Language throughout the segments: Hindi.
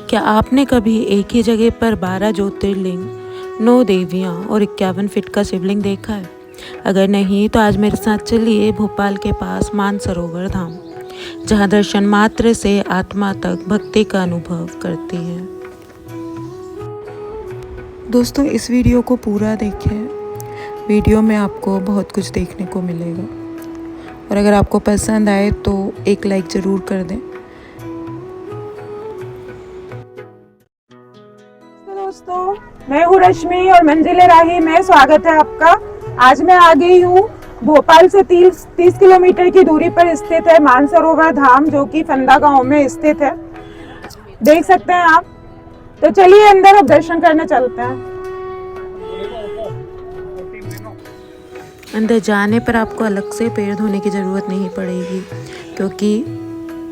क्या आपने कभी एक ही जगह पर 12 ज्योतिर्लिंग, 9 देवियाँ और 51 फीट का शिवलिंग देखा है? अगर नहीं तो आज मेरे साथ चलिए भोपाल के पास मानसरोवर धाम, जहाँ दर्शन मात्र से आत्मा तक भक्ति का अनुभव करती है। दोस्तों, इस वीडियो को पूरा देखें। वीडियो में आपको बहुत कुछ देखने को मिलेगा और अगर आपको पसंद आए तो एक लाइक ज़रूर कर दें। दोस्तों, मैं हूँ रश्मि और मंजिल राही में स्वागत है आपका। आज मैं आ गई हूँ भोपाल से 30 किलोमीटर की दूरी पर स्थित है मानसरोवर धाम, जो कि फंदा गांव में स्थित है। देख सकते हैं आप। तो चलिए अंदर अब दर्शन करने चलते हैं। अंदर जाने पर आपको अलग से पैर धोने की ज़रूरत नहीं पड़ेगी, क्योंकि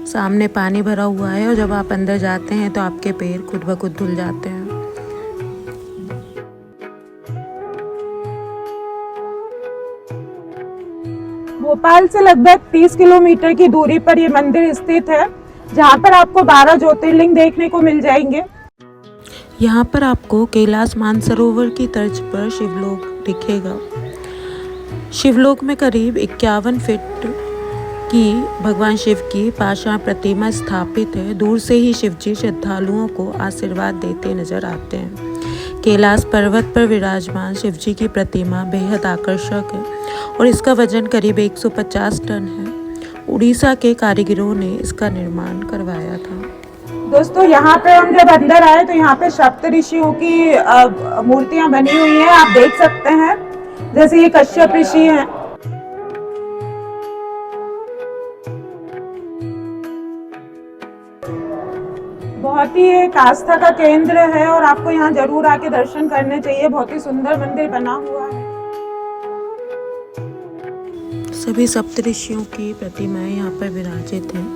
सामने पानी भरा हुआ है और जब आप अंदर जाते हैं तो आपके पैर खुद ब खुद धुल जाते हैं। भोपाल से लगभग 30 किलोमीटर की दूरी पर ये मंदिर स्थित है, जहाँ पर आपको 12 ज्योतिर्लिंग देखने को मिल जाएंगे। यहाँ पर आपको कैलाश मानसरोवर की तर्ज पर शिवलोक दिखेगा। शिवलोक में करीब 51 फीट की भगवान शिव की पाषाण प्रतिमा स्थापित है। दूर से ही शिवजी श्रद्धालुओं को आशीर्वाद देते नजर आते हैं। कैलाश पर्वत पर विराजमान शिवजी की प्रतिमा बेहद आकर्षक है और इसका वजन करीब 150 टन है। उड़ीसा के कारीगरों ने इसका निर्माण करवाया था। दोस्तों, यहाँ पे हम जब अंदर आए तो यहाँ पे सप्त ऋषियों की मूर्तियां बनी हुई हैं, आप देख सकते हैं। जैसे ये कश्यप ऋषि हैं। बहुत ही एक आस्था का केंद्र है और आपको यहाँ जरूर आके दर्शन करने चाहिए। बहुत ही सुंदर मंदिर बना हुआ है। सभी सप्तऋषियों की प्रतिमाएं यहाँ पर विराजित हैं।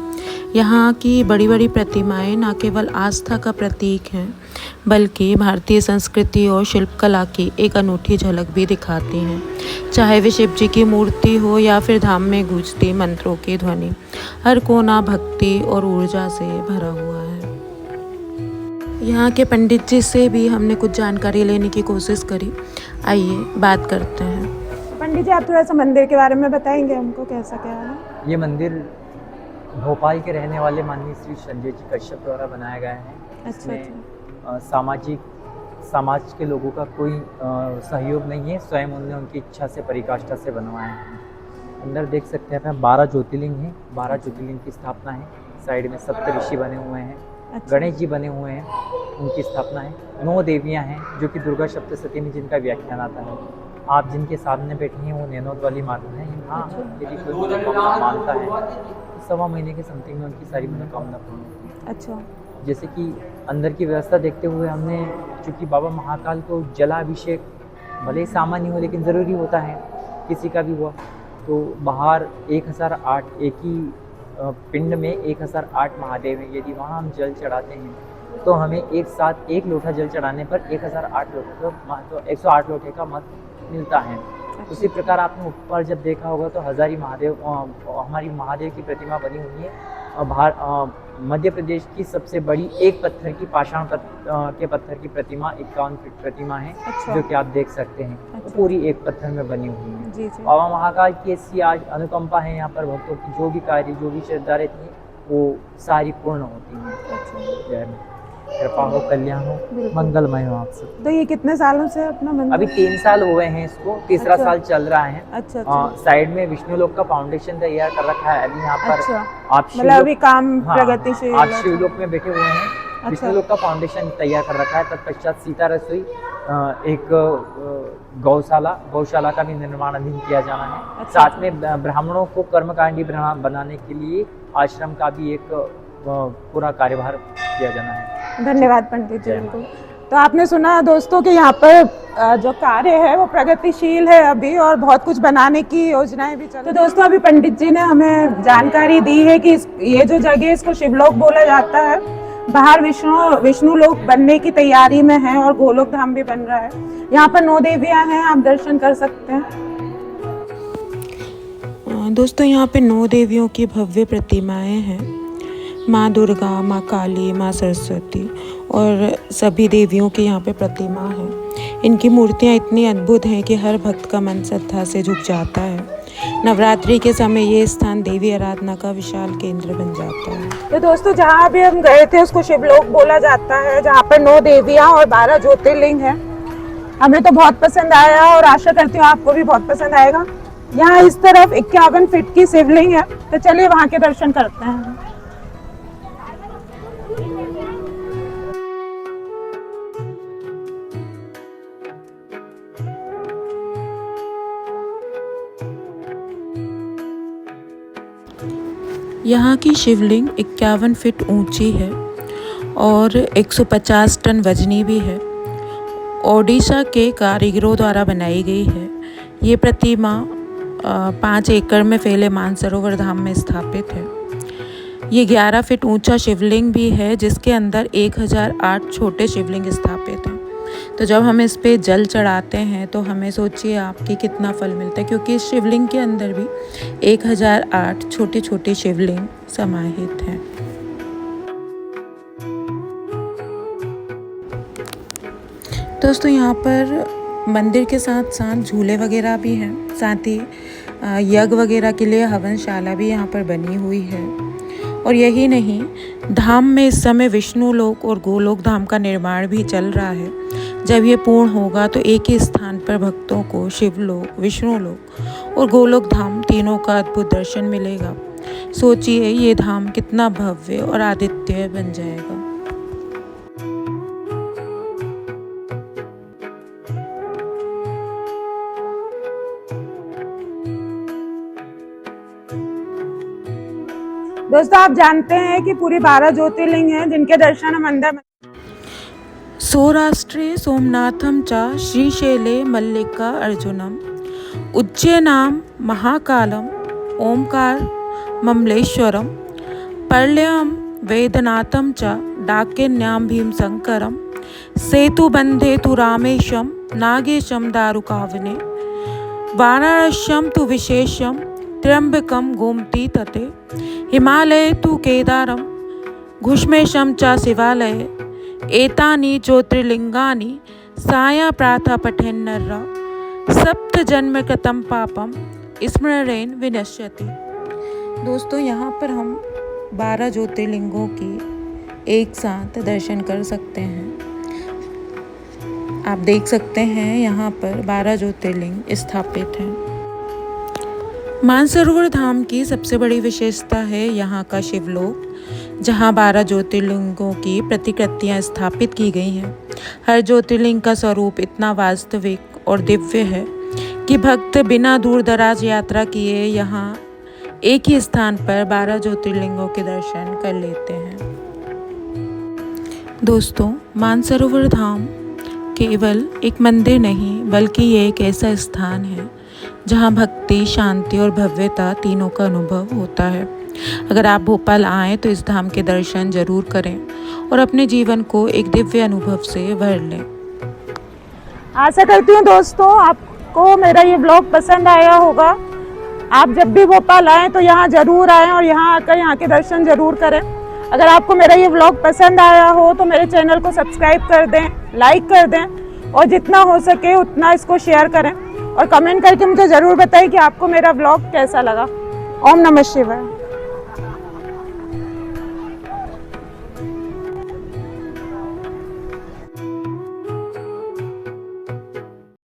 यहाँ की बड़ी बड़ी प्रतिमाएं न केवल आस्था का प्रतीक हैं, बल्कि भारतीय संस्कृति और शिल्पकला की एक अनूठी झलक भी दिखाती हैं। चाहे वे शिव जी की मूर्ति हो या फिर धाम में गूंजती मंत्रों की ध्वनि, हर कोना भक्ति और ऊर्जा से भरा हुआ है। यहाँ के पंडित जी से भी हमने कुछ जानकारी लेने की कोशिश करी। आइए बात करते हैं। पंडित जी, आप थोड़ा सा मंदिर के बारे में बताएंगे हमको, कैसा क्या है? ये मंदिर भोपाल के रहने वाले माननीय श्री संजय जी कश्यप द्वारा बनाया गया है। इसमें समाज के लोगों का कोई सहयोग नहीं है। स्वयं उन्होंने उनकी इच्छा से परिकाष्ठा से बनवाया है। अंदर देख सकते हैं 12 ज्योतिर्लिंग हैं। 12 ज्योतिर्लिंग की स्थापना है। साइड में सप्त ऋषि बने हुए हैं। गणेश जी बने हुए हैं, उनकी स्थापना है। 9 देवियाँ हैं, जो कि दुर्गा सप्तशती में जिनका व्याख्यान आता है। आप जिनके सामने बैठी हैं वो नैनोद वाली माता है। हाँ, यदि कोई मनोकामना मानता है तो 1.25 महीने के समथिंग में उनकी सारी मनोकामना पूर्ण होती है। अच्छा। जैसे कि अंदर की व्यवस्था देखते हुए हमने, चूँकि बाबा महाकाल को जलाभिषेक भले ही सामान्य हो लेकिन ज़रूरी होता है, किसी का भी हुआ, तो बाहर 1008 एक ही पिंड में 1008 महादेव हैं। यदि वहाँ हम जल चढ़ाते हैं तो हमें एक साथ एक लोटा जल चढ़ाने पर 1008 लोटे का महत्व, 108 लोटे का महत्व मिलता है। उसी प्रकार आपने ऊपर जब देखा होगा तो हजारी महादेव, हमारी महादेव की प्रतिमा बनी हुई है। मध्य प्रदेश की सबसे बड़ी एक पत्थर की पाषाण के पत्थर की प्रतिमा 51 फीट प्रतिमा है। अच्छा। जो कि आप देख सकते हैं। अच्छा। पूरी एक पत्थर में बनी हुई है। जी जी। बाबा महाकाल की ऐसी आज अनुकंपा है यहाँ पर, भक्तों की जो भी कार्य, जो भी श्रद्धा रहती है वो सारी पूर्ण होती हैं। अच्छा। जय कृपा हो, कल्याण हो, मंगलमय हो आप सब। तो ये कितने सालों से अपना मंदिर? अभी 3 साल हुए हैं इसको, तीसरा अच्छा। साल चल रहा है। अच्छा। साइड में विष्णु लोक का फाउंडेशन तैयार कर रखा है अभी यहाँ पर। अच्छा। आप मतलब अभी काम प्रगतिशील। आप शिवलोक में बैठे हुए हैं। अच्छा। विष्णु लोक का फाउंडेशन तैयार कर रखा है। तत्पश्चात सीता रसोई, एक गौशाला का भी निर्माण अधीन किया जाना है। अच्छा। साथ में ब्राह्मणों को कर्मकांडी बनाने के लिए आश्रम का भी एक पूरा कार्यभार किया जाना है। धन्यवाद पंडित जी। बिल्कुल। तो आपने सुना दोस्तों कि यहाँ पर जो कार्य है वो प्रगतिशील है अभी, और बहुत कुछ बनाने की योजनाएं भी चल रही हैं। तो दोस्तों, अभी पंडित जी ने हमें जानकारी दी है कि ये जो जगह है इसको शिवलोक बोला जाता है। बाहर विष्णु लोक बनने की तैयारी में है और गोलोक धाम भी बन रहा है। यहाँ पर 9 देवियाँ हैं, आप दर्शन कर सकते हैं। दोस्तों, यहाँ पे 9 देवियों की भव्य प्रतिमाएं हैं। माँ दुर्गा, माँ काली, माँ सरस्वती और सभी देवियों की यहाँ पे प्रतिमा है। इनकी मूर्तियाँ इतनी अद्भुत हैं कि हर भक्त का मन श्रद्धा से झुक जाता है। नवरात्रि के समय ये स्थान देवी आराधना का विशाल केंद्र बन जाता है। तो दोस्तों जहाँ भी हम गए थे उसको शिवलोक बोला जाता है, जहाँ पर 9 देवियाँ और 12 ज्योतिर्लिंग है। हमें तो बहुत पसंद आया और आशा करती हूँ आपको भी बहुत पसंद आएगा। यहाँ इस तरफ 51 फीट की शिवलिंग है, तो चलिए वहाँ के दर्शन करते हैं। यहाँ की शिवलिंग 51 फीट ऊंची है और 150 टन वजनी भी है। ओडिशा के कारीगरों द्वारा बनाई गई है। ये प्रतिमा 5 एकड़ में फैले मानसरोवर धाम में स्थापित है। ये 11 फीट ऊंचा शिवलिंग भी है, जिसके अंदर 1008 छोटे शिवलिंग स्थापित हैं। तो जब हम इस पे जल चढ़ाते हैं तो हमें सोचिए आपकी कितना फल मिलता है, क्योंकि इस शिवलिंग के अंदर भी 1008 छोटे छोटे शिवलिंग समाहित हैं। दोस्तों यहाँ पर मंदिर के साथ साथ झूले वगैरह भी हैं, साथ ही यज्ञ वगैरह के लिए हवनशाला भी यहाँ पर बनी हुई है। और यही नहीं, धाम में इस समय विष्णु लोक और गोलोक धाम का निर्माण भी चल रहा है। जब ये पूर्ण होगा तो एक ही स्थान पर भक्तों को शिवलोक, विष्णु लोक और गोलोक धाम तीनों का अद्भुत दर्शन मिलेगा। सोचिए ये धाम कितना भव्य और आदित्य बन जाएगा। दोस्तों आप जानते हैं कि पूरी 12 ज्योतिर्लिंग हैं जिनके दर्शन हम अंदर। सौराष्ट्रे सोमनाथम च श्रीशैले मल्लिका अर्जुनम उज्जैनाम महाकालम ओमकार ममलेश्वरम पर्लयम वेदनाथम च डाकिन्याम भीमशंकरम सेतुबंधे तु रामेशम नागेशम दारुकावने वाराणस्यम तु विशेषम त्र्यंबकम गोमती तटे हिमालये तु केदारम घुष्मेशम च शिवालये एतानि ज्योतिर्लिंगानि साया प्रातः पठेन्नर्रा सप्त जन्म कृतं पापम स्मरणेन विनश्यति। दोस्तों यहाँ पर हम 12 ज्योतिर्लिंगों की एक साथ दर्शन कर सकते हैं। आप देख सकते हैं यहाँ पर 12 ज्योतिर्लिंग स्थापित हैं। मानसरोवर धाम की सबसे बड़ी विशेषता है यहाँ का शिवलोक, जहाँ 12 ज्योतिर्लिंगों की प्रतिकृतियाँ स्थापित की गई हैं। हर ज्योतिर्लिंग का स्वरूप इतना वास्तविक और दिव्य है कि भक्त बिना दूर दराज यात्रा किए यहाँ एक ही स्थान पर 12 ज्योतिर्लिंगों के दर्शन कर लेते हैं। दोस्तों मानसरोवर धाम केवल एक मंदिर नहीं, बल्कि ये एक ऐसा स्थान है जहाँ भक्ति, शांति और भव्यता तीनों का अनुभव होता है। अगर आप भोपाल आएँ तो इस धाम के दर्शन जरूर करें और अपने जीवन को एक दिव्य अनुभव से भर लें। आशा करती हूँ दोस्तों आपको मेरा ये ब्लॉग पसंद आया होगा। आप जब भी भोपाल आएँ तो यहाँ ज़रूर आएँ और यहाँ आकर यहाँ के दर्शन ज़रूर करें। अगर आपको मेरा ये ब्लॉग पसंद आया हो तो मेरे चैनल को सब्सक्राइब कर दें, लाइक कर दें और जितना हो सके उतना इसको शेयर करें और कमेंट करके मुझे ज़रूर बताएं कि आपको मेरा ब्लॉग कैसा लगा। ओम नमः शिवाय।